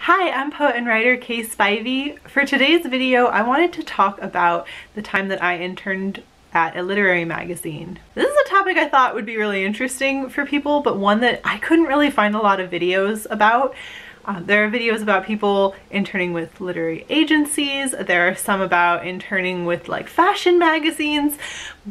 Hi, I'm poet and writer Kaye Spivey. For today's video, I wanted to talk about the time that I interned at a literary magazine. This is a topic I thought would be really interesting for people, but one that I couldn't really find a lot of videos about. There are videos about people interning with literary agencies. There are some about interning with like fashion magazines,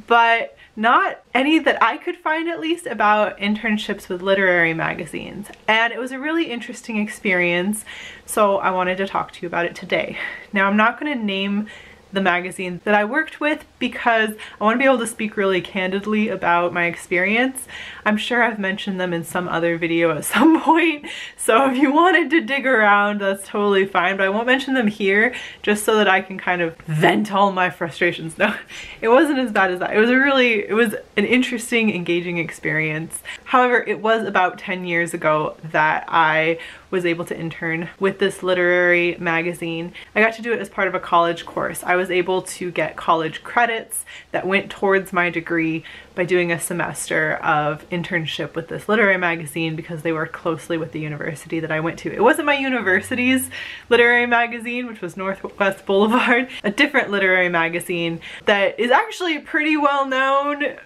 but not any that I could find at least about internships with literary magazines. And it was a really interesting experience, so I wanted to talk to you about it today. Now, I'm not going to name the magazine that I worked with because I want to be able to speak really candidly about my experience. I'm sure I've mentioned them in some other video at some point, so if you wanted to dig around, that's totally fine, but I won't mention them here just so that I can kind of vent all my frustrations. No, it wasn't as bad as that. It was an interesting, engaging experience. However, it was about 10 years ago that I was able to intern with this literary magazine. I got to do it as part of a college course. I was able to get college credits that went towards my degree by doing a semester of internship with this literary magazine because they worked closely with the university that I went to. It wasn't my university's literary magazine, which was Northwest Boulevard, a different literary magazine that is actually pretty well known,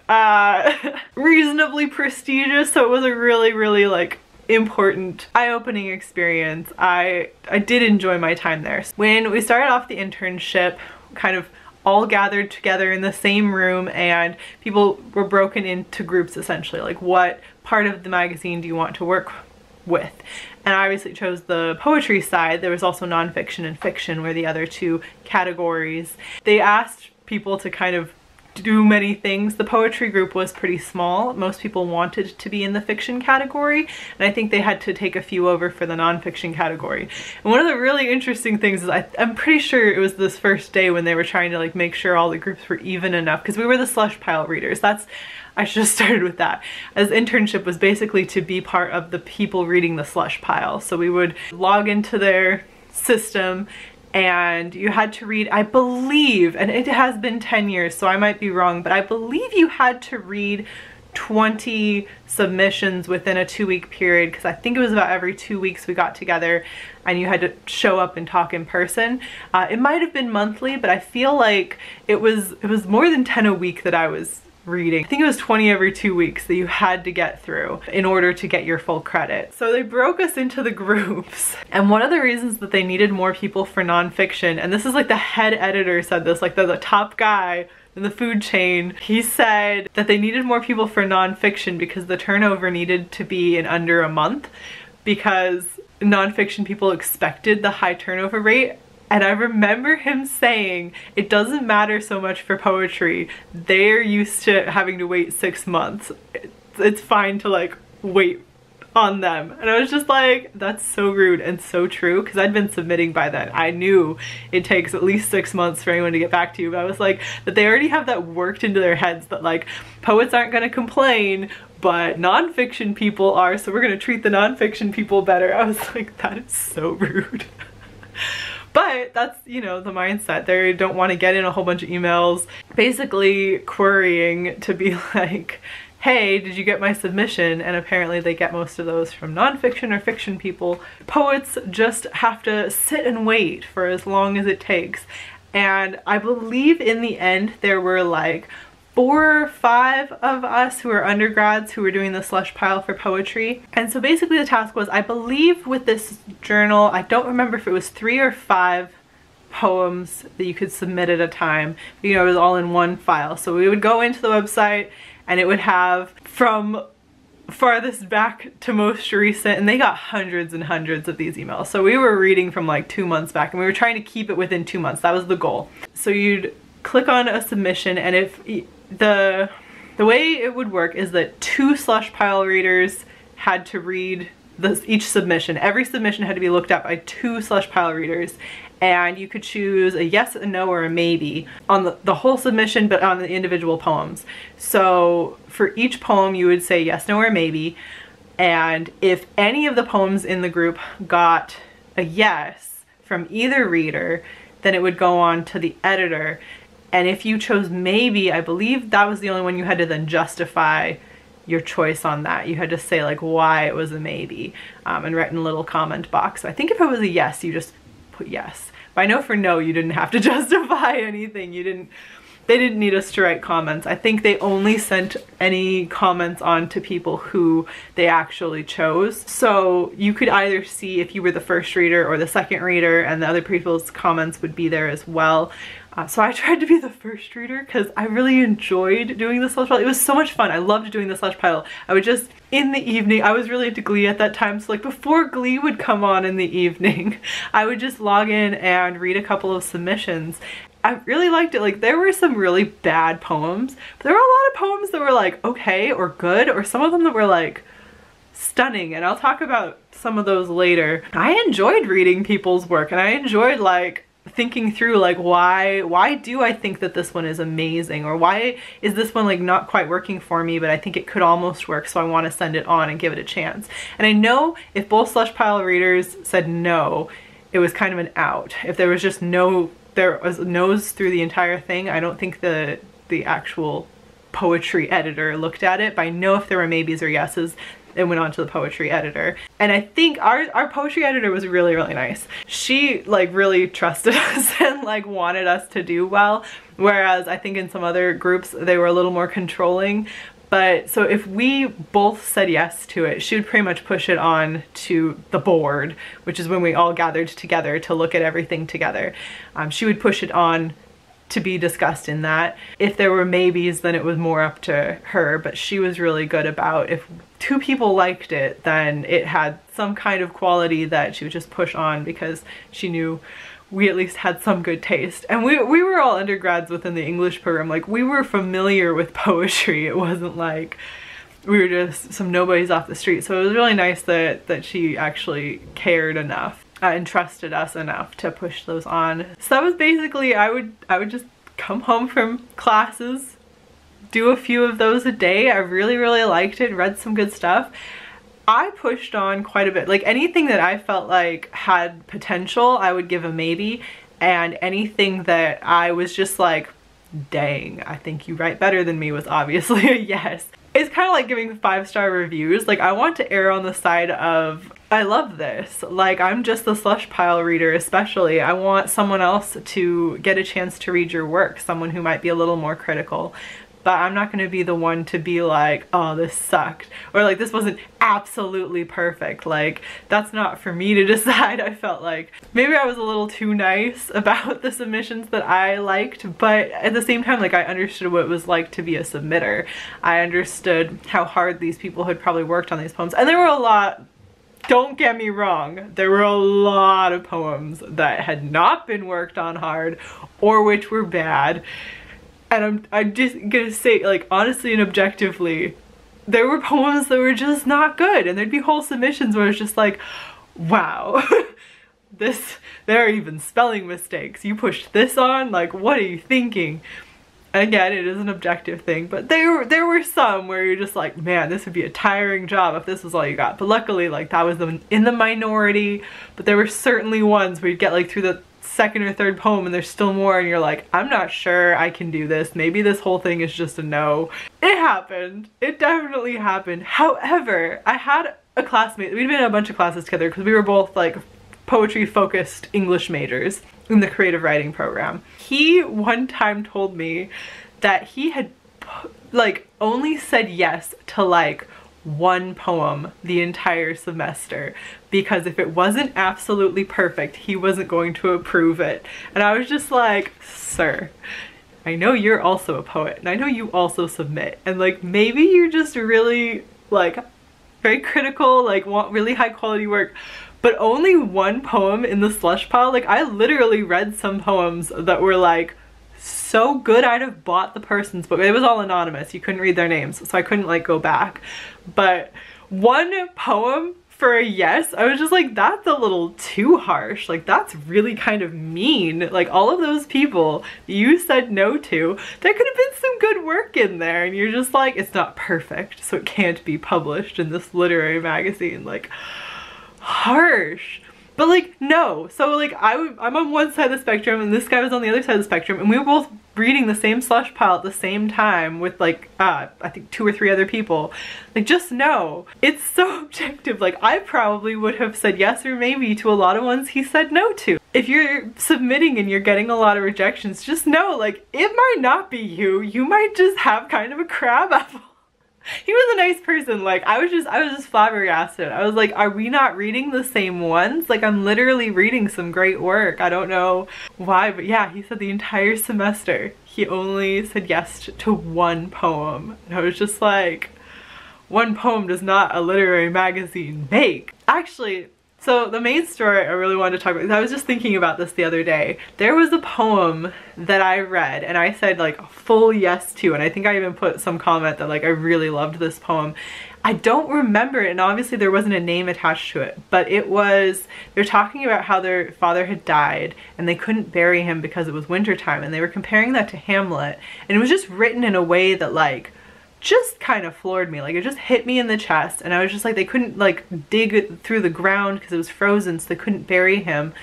reasonably prestigious, so it was a really like important, eye-opening experience. I did enjoy my time there. When we started off the internship, kind of all gathered together in the same room and people were broken into groups essentially, like what part of the magazine do you want to work with? And I obviously chose the poetry side. There was also nonfiction and fiction were the other two categories. They asked people to kind of do many things. The poetry group was pretty small. Most people wanted to be in the fiction category, and I think they had to take a few over for the nonfiction category. And one of the really interesting things is I'm pretty sure it was this first day when they were trying to like make sure all the groups were even enough, because we were the slush pile readers. I should have started with that. As internship was basically to be part of the people reading the slush pile. So we would log into their system and you had to read, I believe, and it has been 10 years, so I might be wrong, but I believe you had to read 20 submissions within a 2-week period, because I think it was about every 2 weeks we got together and you had to show up and talk in person. It might have been monthly, but I feel like it was more than 10 a week that I was reading. I think it was 20 every 2 weeks that you had to get through in order to get your full credit. So they broke us into the groups. And one of the reasons that they needed more people for nonfiction, and this is like the head editor said this, like the top guy in the food chain, he said that they needed more people for nonfiction because the turnover needed to be in under a month, because nonfiction people expected the high turnover rate. And I remember him saying, it doesn't matter so much for poetry. They're used to having to wait 6 months. It's fine to like wait on them. And I was just like, that's so rude and so true, because I'd been submitting by then. I knew it takes at least 6 months for anyone to get back to you, but I was like, that they already have that worked into their heads that like poets aren't gonna complain, but nonfiction people are, so we're gonna treat the nonfiction people better. I was like, that is so rude. But that's, you know, the mindset. They don't want to get in a whole bunch of emails basically querying to be like, hey, did you get my submission? And apparently they get most of those from nonfiction or fiction people. Poets just have to sit and wait for as long as it takes. And I believe in the end there were like 4 or 5 of us who were undergrads who were doing the slush pile for poetry. And so basically the task was, I believe with this journal, I don't remember if it was 3 or 5 poems that you could submit at a time. You know, it was all in one file. So we would go into the website and it would have from farthest back to most recent, and they got hundreds and hundreds of these emails. So we were reading from like 2 months back, and we were trying to keep it within 2 months. That was the goal. So you'd click on a submission, and if the way it would work is that 2 slush pile readers had to read each submission. Every submission had to be looked at by 2 slush pile readers, and you could choose a yes, a no, or a maybe on the whole submission, but on the individual poems. So for each poem you would say yes, no, or maybe, and if any of the poems in the group got a yes from either reader, then it would go on to the editor. And if you chose maybe, I believe that was the only one you had to then justify your choice on that. You had to say like why it was a maybe, and write in a little comment box. So I think if it was a yes, you just put yes. But I know for no, you didn't have to justify anything. They didn't need us to write comments. I think they only sent any comments on to people who they actually chose. So you could either see if you were the first reader or the second reader, and the other people's comments would be there as well. So I tried to be the first reader because I really enjoyed doing the slush pile. It was so much fun. I loved doing the slush pile. I would just, in the evening, I was really into Glee at that time. So like before Glee would come on in the evening, I would just log in and read a couple of submissions. I really liked it. Like there were some really bad poems, but there were a lot of poems that were like okay or good, or some of them that were like stunning, and I'll talk about some of those later. I enjoyed reading people's work, and I enjoyed like thinking through like why do I think that this one is amazing, or why is this one like not quite working for me, but I think it could almost work, so I want to send it on and give it a chance. And I know if both slush pile readers said no, it was kind of an out. If there was just no, there was no's through the entire thing, I don't think the actual poetry editor looked at it, but I know if there were maybes or yeses, it went on to the poetry editor. And I think our poetry editor was really, really nice. She like really trusted us and like wanted us to do well, whereas I think in some other groups they were a little more controlling. But so if we both said yes to it, she would pretty much push it on to the board, which is when we all gathered together to look at everything together. She would push it on to be discussed in that. If there were maybes, then it was more up to her, but she was really good about if two people liked it, then it had some kind of quality that she would just push on because she knew we at least had some good taste. And we were all undergrads within the English program. Like we were familiar with poetry. It wasn't like we were just some nobodies off the street. So it was really nice that she actually cared enough and trusted us enough to push those on. So that was basically, I would just come home from classes, do a few of those a day. I really, really liked it, read some good stuff. I pushed on quite a bit. Like anything that I felt like had potential, I would give a maybe, and anything that I was just like, dang, I think you write better than me, was obviously a yes. It's kind of like giving 5-star reviews. Like I want to err on the side of, I love this. Like I'm just the slush pile reader especially. I want someone else to get a chance to read your work, someone who might be a little more critical. But I'm not going to be the one to be like, oh, this sucked, or like this wasn't absolutely perfect. Like that's not for me to decide. I felt like maybe I was a little too nice about the submissions that I liked, but at the same time, like I understood what it was like to be a submitter. I understood how hard these people had probably worked on these poems, and there were a lot. Don't get me wrong, there were a lot of poems that had not been worked on hard or which were bad. And I'm just gonna say, like, honestly and objectively, there were poems that were just not good, and there'd be whole submissions where it's just like, wow, there are even spelling mistakes. You pushed this on? Like, what are you thinking? And again, it is an objective thing, but there were some where you're just like, man, this would be a tiring job if this was all you got. But luckily, like, that was in the minority, but there were certainly ones where you'd get like through the second or third poem and there's still more and you're like, I'm not sure I can do this. Maybe this whole thing is just a no. It happened. It definitely happened. However, I had a classmate, we'd been in a bunch of classes together because we were both like poetry focused English majors in the creative writing program. He one time told me that he had like only said yes to like one poem the entire semester because if it wasn't absolutely perfect, he wasn't going to approve it. And I was just like, sir, I know you're also a poet and I know you also submit, and like maybe you're just really like very critical, like want really high quality work, but only one poem in the slush pile. Like I literally read some poems that were like so good I'd have bought the person's book. It was all anonymous, you couldn't read their names, so I couldn't like go back. But one poem for a yes, I was just like, that's a little too harsh. Like that's really kind of mean. Like all of those people you said no to, there could have been some good work in there, and you're just like, it's not perfect, so it can't be published in this literary magazine. Like harsh. But like, no. So like I'm on one side of the spectrum and this guy was on the other side of the spectrum, and we were both reading the same slush pile at the same time with like, I think 2 or 3 other people. Like, just know, it's so objective. Like, I probably would have said yes or maybe to a lot of ones he said no to. If you're submitting and you're getting a lot of rejections, just know, like, it might not be you. You might just have kind of a crab apple. He was a nice person. Like, I was just flabbergasted. I was like, are we not reading the same ones? Like, I'm literally reading some great work. I don't know why, but yeah, he said the entire semester he only said yes to 1 poem. And I was just like, 1 poem does not a literary magazine make. Actually, so the main story I really wanted to talk about, I was just thinking about this the other day. There was a poem that I read and I said like a full yes to, and I think I even put some comment that like I really loved this poem. I don't remember it, and obviously there wasn't a name attached to it, but it was, they're talking about how their father had died and they couldn't bury him because it was wintertime, and they were comparing that to Hamlet, and it was just written in a way that like just kind of floored me. Like, it just hit me in the chest, and I was just like, they couldn't like dig through the ground because it was frozen, so they couldn't bury him.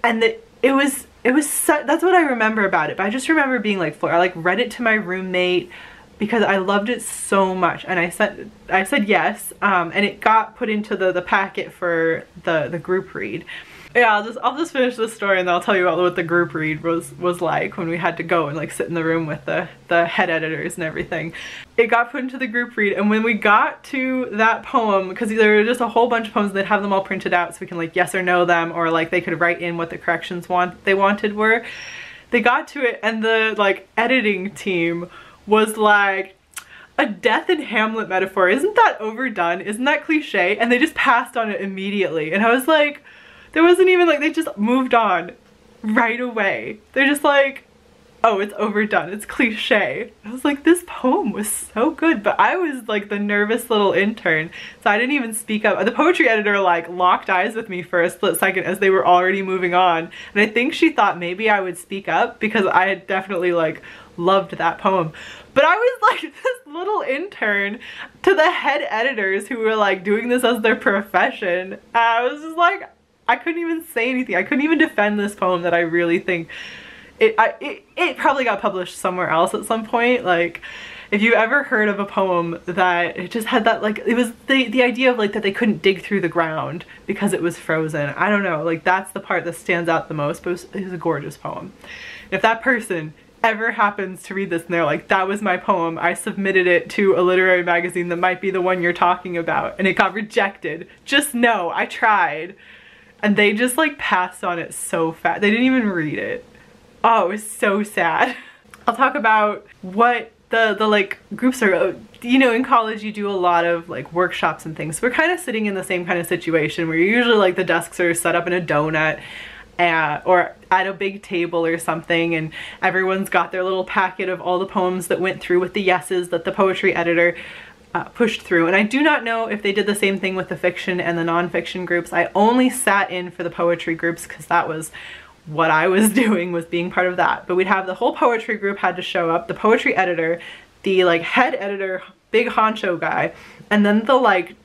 And that it was that's what I remember about it. But I just remember being like floored. I like read it to my roommate because I loved it so much, and I said yes, and it got put into the packet for the group read. Yeah, I'll just finish this story and then I'll tell you about what the group read was like when we had to go and like sit in the room with the head editors and everything. It got put into the group read, and when we got to that poem, because there were just a whole bunch of poems, they'd have them all printed out so we can like yes or no them, or like they could write in what the corrections they wanted were. They got to it and the like editing team was like, a death in Hamlet metaphor, isn't that overdone? Isn't that cliche? And they just passed on it immediately, and I was like, there wasn't even like, they just moved on right away. They're just like, oh, it's overdone, it's cliche. I was like, this poem was so good, but I was like the nervous little intern, so I didn't even speak up. The poetry editor like locked eyes with me for a split second as they were already moving on, and I think she thought maybe I would speak up because I had definitely like loved that poem. But I was like this little intern to the head editors who were like doing this as their profession. I was just like, I couldn't even say anything. I couldn't even defend this poem that I really think it probably got published somewhere else at some point. Like, if you ever heard of a poem that it just had that, like, it was the idea of like that they couldn't dig through the ground because it was frozen. I don't know, like that's the part that stands out the most, but it was a gorgeous poem. If that person ever happens to read this and they're like, that was my poem, I submitted it to a literary magazine that might be the one you're talking about and it got rejected, just know I tried. And they just like passed on it so fast. They didn't even read it. Oh, it was so sad. I'll talk about what the like groups are. You know, in college you do a lot of like workshops and things. So we're kind of sitting in the same kind of situation where usually like the desks are set up in a donut or at a big table or something, and everyone's got their little packet of all the poems that went through with the yeses that the poetry editor pushed through. And I do not know if they did the same thing with the fiction and the nonfiction groups. I only sat in for the poetry groups because that was what I was doing, was being part of that. But we'd have the whole poetry group had to show up, the poetry editor, the like head editor, big honcho guy, and then the like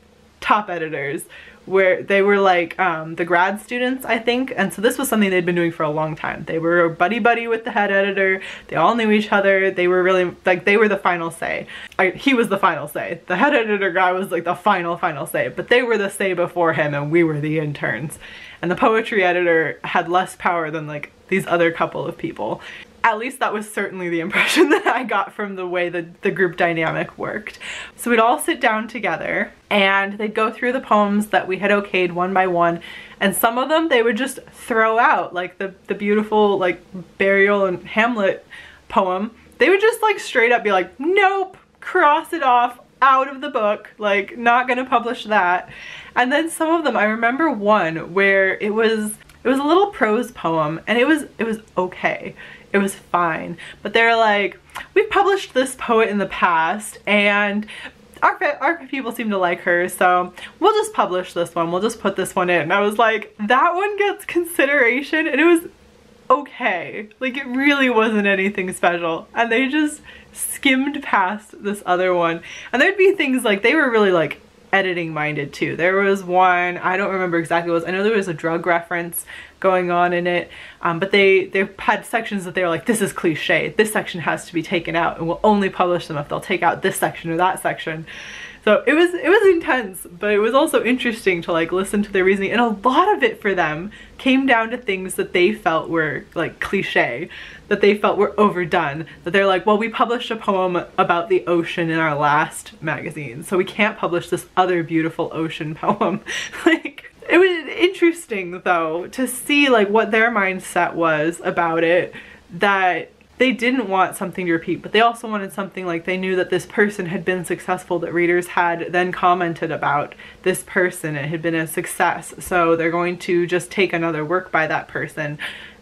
top editors, where they were like the grad students, I think. And so this was something they'd been doing for a long time. They were buddy-buddy with the head editor. They all knew each other. They were really, like, they were the final say. He was the final say. The head editor guy was like the final say, but they were the say before him and we were the interns. And the poetry editor had less power than like these other couple of people. At least that was certainly the impression that I got from the way that the group dynamic worked. So we'd all sit down together and they'd go through the poems that we had okayed one by one, and some of them they would just throw out, like the beautiful like Burial and Hamlet poem. They would just like straight up be like, nope, cross it off, out of the book, like not gonna publish that. And then some of them, I remember one where it was a little prose poem and it was okay. It was fine, but they're like, we've published this poet in the past and our people seem to like her, so we'll just publish this one, we'll just put this one in. And I was like, that one gets consideration, and it was okay. Like, it really wasn't anything special, and they just skimmed past this other one. And there'd be things like, they were really like editing minded too. There was one, I don't remember exactly what it was, I know there was a drug reference going on in it, but they had sections that they were like, this is cliche, this section has to be taken out, and we'll only publish them if they'll take out this section or that section. So it was intense, but it was also interesting to like listen to their reasoning, and a lot of it for them came down to things that they felt were like cliche, that they felt were overdone, that they're like, well, we published a poem about the ocean in our last magazine, so we can't publish this other beautiful ocean poem. Like, it was interesting though to see like what their mindset was about it, that they didn't want something to repeat, but they also wanted something like they knew that this person had been successful, that readers had then commented about this person, it had been a success, so they're going to just take another work by that person.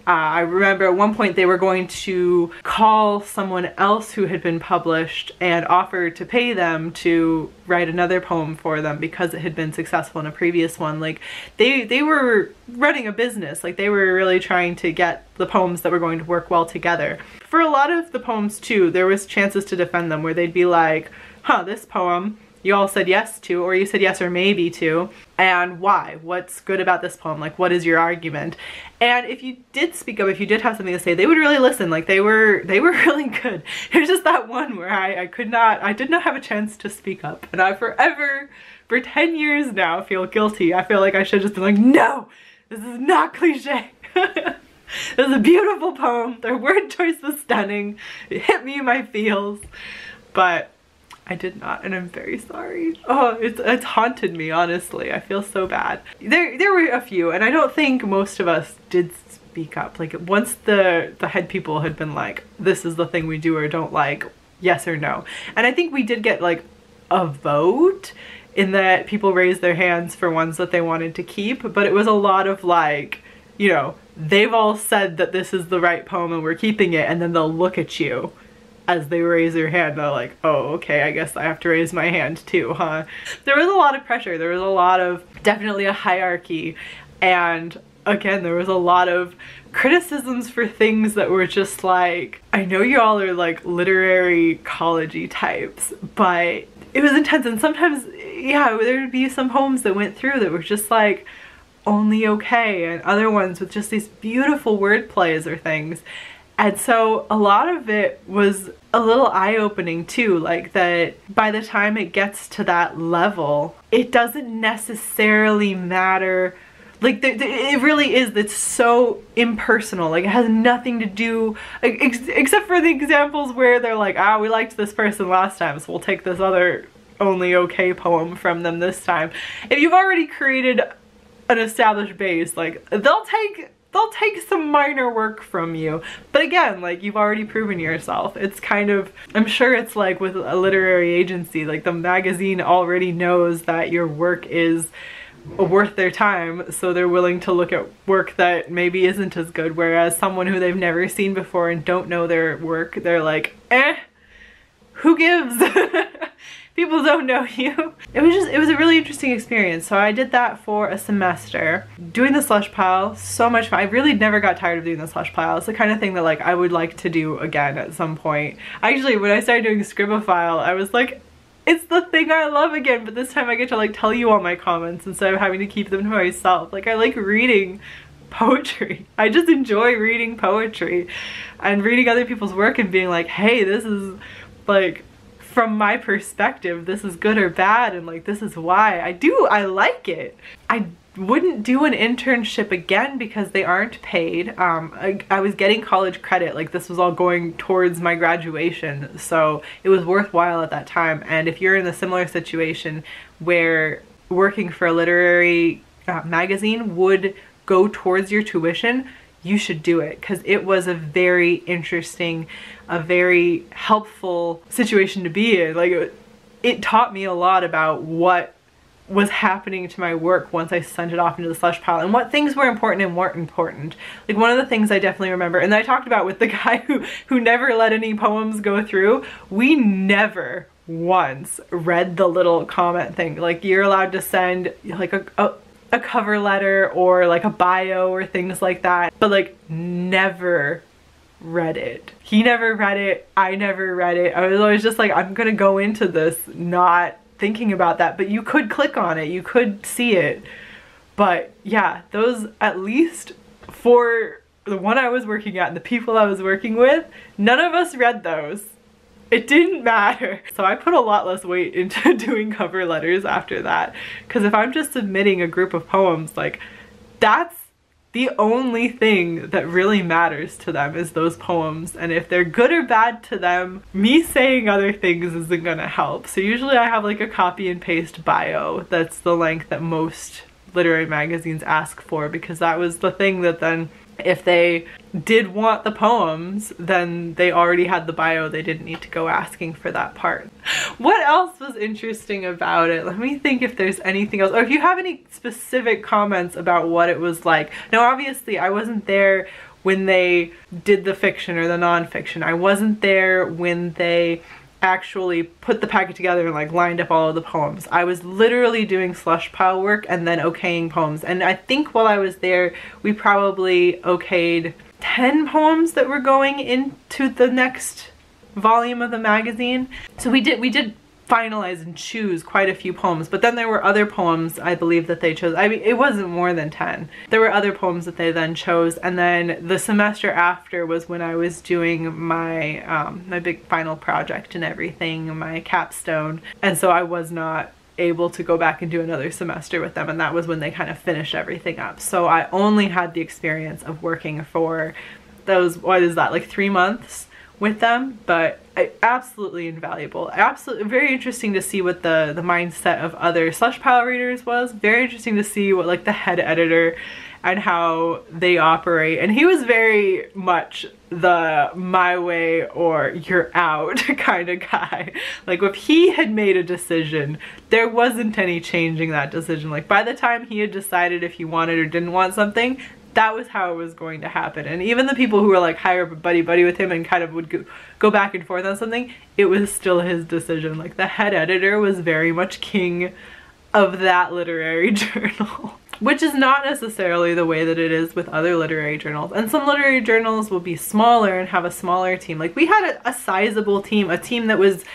I remember at one point they were going to call someone else who had been published and offer to pay them to write another poem for them because it had been successful in a previous one. Like they were running a business, like they were really trying to get the poems that were going to work well together. For a lot of the poems too, there was chances to defend them where they'd be like, huh, this poem you all said yes to, or you said yes or maybe to, and why? What's good about this poem? Like, what is your argument? And if you did speak up, if you did have something to say, they would really listen. Like, they were really good. There's just that one where I did not have a chance to speak up, and I forever, for 10 years now, feel guilty. I feel like I should have just been like, no, this is not cliche. This is a beautiful poem. Their word choice was stunning. It hit me in my feels, but I did not, and I'm very sorry. Oh, it's haunted me, honestly. I feel so bad. There were a few, and I don't think most of us did speak up. Like, once the head people had been like, this is the thing we do or don't like, yes or no. And I think we did get like a vote in that people raised their hands for ones that they wanted to keep, but it was a lot of like, you know, they've all said that this is the right poem and we're keeping it, and then they'll look at you as they raise their hand, they're like, oh, okay, I guess I have to raise my hand too, huh? There was a lot of pressure. There was a lot of, definitely a hierarchy. And again, there was a lot of criticisms for things that were just like, I know you all are like literary college-y types, but it was intense. And sometimes, yeah, there would be some poems that went through that were just like, only okay, and other ones with just these beautiful word plays or things. And so a lot of it was a little eye-opening too, like that by the time it gets to that level, it doesn't necessarily matter. Like it really is, it's so impersonal. Like it has nothing to do, except for the examples where they're like, ah, we liked this person last time, so we'll take this other only okay poem from them this time. If you've already created an established base, like they'll take some minor work from you, but again, like you've already proven yourself. It's kind of, I'm sure it's like with a literary agency, like the magazine already knows that your work is worth their time, so they're willing to look at work that maybe isn't as good, whereas someone who they've never seen before and don't know their work, they're like, who gives? People don't know you. It was a really interesting experience. So I did that for a semester. Doing the slush pile, so much fun. I really never got tired of doing the slush pile. It's the kind of thing that like I would like to do again at some point. Actually, when I started doing Scribophile, I was like, it's the thing I love again, but this time I get to like tell you all my comments instead of having to keep them to myself. Like I like reading poetry. I just enjoy reading poetry and reading other people's work and being like, hey, this is like, from my perspective, this is good or bad, and like this is why. I like it. I wouldn't do an internship again because they aren't paid. I was getting college credit, like this was all going towards my graduation, so it was worthwhile at that time. And if you're in a similar situation where working for a literary magazine would go towards your tuition, you should do it, because it was a very interesting, a very helpful situation to be in. Like it taught me a lot about what was happening to my work once I sent it off into the slush pile, and what things were important and weren't important. Like one of the things I definitely remember, and I talked about with the guy who never let any poems go through, we never once read the little comment thing. Like you're allowed to send like a cover letter or like a bio or things like that, but like never read it. He never read it, I never read it. I was always just like, I'm gonna go into this not thinking about that, but you could click on it, you could see it. But yeah, those, at least for the one I was working at and the people I was working with, none of us read those. It didn't matter. So I put a lot less weight into doing cover letters after that, because if I'm just submitting a group of poems, like, that's the only thing that really matters to them is those poems. And if they're good or bad to them, me saying other things isn't gonna help. So usually I have like a copy and paste bio that's the length that most literary magazines ask for, because that was the thing that then, if they did want the poems, then they already had the bio. They didn't need to go asking for that part. What else was interesting about it? Let me think if there's anything else, or if you have any specific comments about what it was like. Now, obviously, I wasn't there when they did the fiction or the nonfiction. I wasn't there when they actually put the packet together and like lined up all of the poems. I was literally doing slush pile work and then okaying poems. And I think while I was there, we probably okayed 10 poems that were going into the next volume of the magazine. So we did finalize and choose quite a few poems, but then there were other poems I believe that they chose. I mean, it wasn't more than 10. There were other poems that they then chose, and then the semester after was when I was doing my my big final project and everything, my capstone, and so I was not able to go back and do another semester with them, and that was when they kind of finished everything up. So I only had the experience of working for those, what is that, like 3 months with them, but absolutely invaluable. Absolutely very interesting to see what the mindset of other slush pile readers was. Very interesting to see what like the head editor and how they operate. And he was very much the my way or you're out kind of guy. Like if he had made a decision, there wasn't any changing that decision. Like by the time he had decided if he wanted or didn't want something, that was how it was going to happen. And even the people who were like higher up buddy with him and kind of would go back and forth on something, it was still his decision. Like the head editor was very much king of that literary journal, which is not necessarily the way that it is with other literary journals. And some literary journals will be smaller and have a smaller team. Like we had a sizable team, a team that was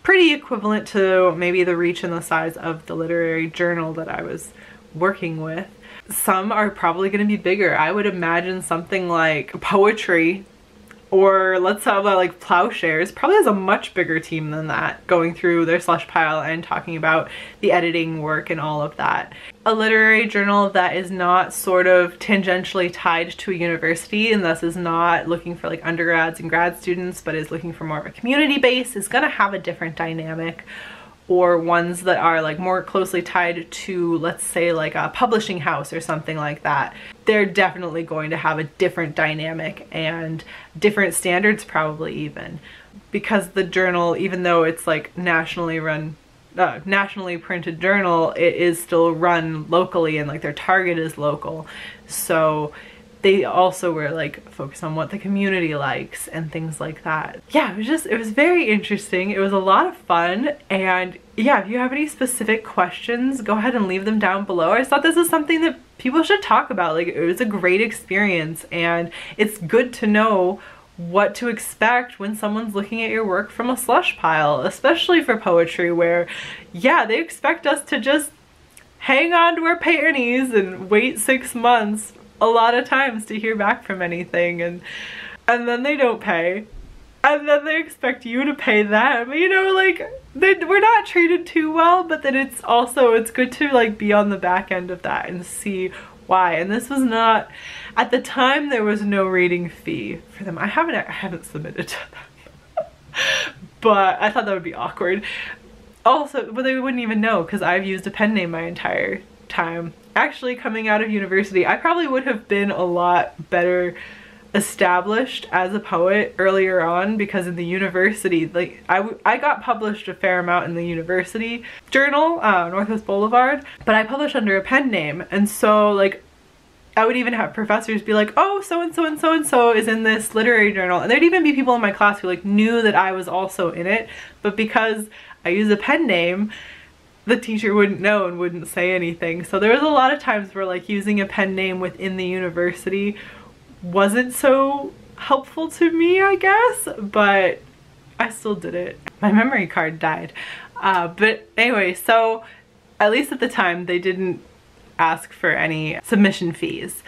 pretty equivalent to maybe the reach and the size of the literary journal that I was working with. Some are probably going to be bigger. I would imagine something like poetry, or let's have like Plowshares, probably has a much bigger team than that, going through their slush pile and talking about the editing work and all of that. A literary journal that is not sort of tangentially tied to a university and thus is not looking for like undergrads and grad students, but is looking for more of a community base, is going to have a different dynamic. Or ones that are like more closely tied to, let's say, like a publishing house or something like that, they're definitely going to have a different dynamic and different standards probably even, because the journal, even though it's like nationally run, nationally printed journal, it is still run locally and like their target is local. So they also were like focused on what the community likes and things like that. Yeah, it was very interesting. It was a lot of fun. And yeah, if you have any specific questions, go ahead and leave them down below. I just thought this is something that people should talk about. Like it was a great experience, and it's good to know what to expect when someone's looking at your work from a slush pile, especially for poetry, where yeah, they expect us to just hang on to our panties and wait 6 months a lot of times to hear back from anything, and then they don't pay, and then they expect you to pay them, you know, like we're not treated too well. But then it's good to like be on the back end of that and see why. And this was not, at the time there was no reading fee for them. I haven't submitted to them but I thought that would be awkward. Also, but they wouldn't even know because I've used a pen name my entire time. Actually, coming out of university, I probably would have been a lot better established as a poet earlier on, because in the university, like I got published a fair amount in the university journal, Northwest Boulevard, but I published under a pen name. And so like I would even have professors be like, oh, so-and-so and so-and-so is in this literary journal. And there'd even be people in my class who like knew that I was also in it, but because I use a pen name, the teacher wouldn't know and wouldn't say anything. So there was a lot of times where like using a pen name within the university wasn't so helpful to me, I guess, but I still did it. My memory card died. But anyway, so at least at the time they didn't ask for any submission fees.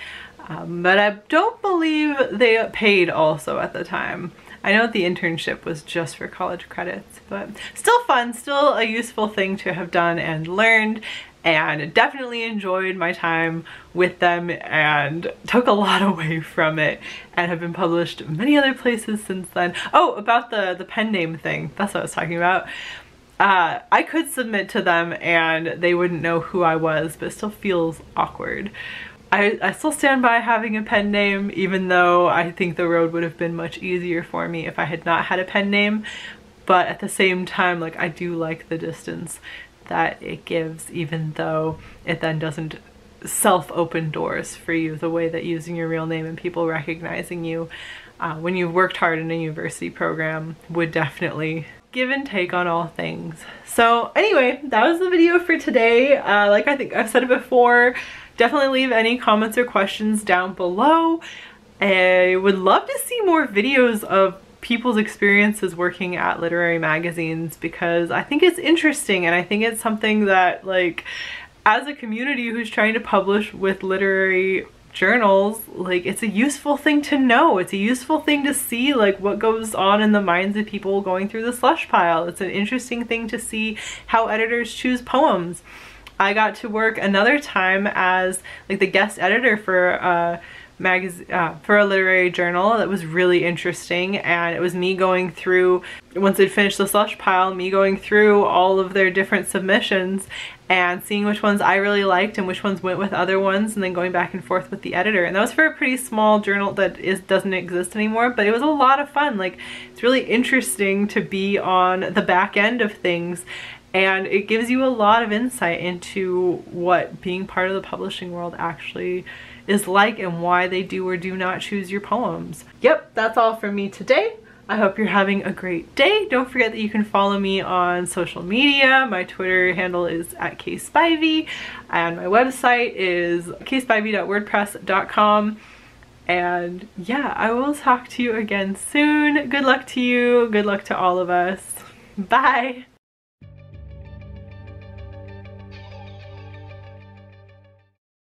But I don't believe they paid also at the time. I know the internship was just for college credits, but still fun, still a useful thing to have done and learned, and definitely enjoyed my time with them and took a lot away from it and have been published many other places since then. Oh, about the pen name thing, that's what I was talking about. I could submit to them and they wouldn't know who I was, but it still feels awkward. I still stand by having a pen name, even though I think the road would have been much easier for me if I had not had a pen name. But at the same time, like, I do like the distance that it gives, even though it then doesn't self-open doors for you the way that using your real name and people recognizing you when you've worked hard in a university program would definitely give and take on all things. So anyway, that was the video for today. Like I think I've said it before, definitely leave any comments or questions down below. I would love to see more videos of people's experiences working at literary magazines, because I think it's interesting and I think it's something that, like, as a community who's trying to publish with literary journals, like, it's a useful thing to know. It's a useful thing to see, like, what goes on in the minds of people going through the slush pile. It's an interesting thing to see how editors choose poems. I got to work another time as, like, the guest editor for a literary journal that was really interesting, and it was me going through, once they'd finished the slush pile, me going through all of their different submissions and seeing which ones I really liked and which ones went with other ones, and then going back and forth with the editor. And that was for a pretty small journal that doesn't exist anymore, but it was a lot of fun. Like, it's really interesting to be on the back end of things, and it gives you a lot of insight into what being part of the publishing world actually is like and why they do or do not choose your poems. Yep, that's all from me today. I hope you're having a great day. Don't forget that you can follow me on social media. My Twitter handle is @KaySpivey, and my website is kayspivey.wordpress.com. And yeah, I will talk to you again soon. Good luck to you. Good luck to all of us. Bye.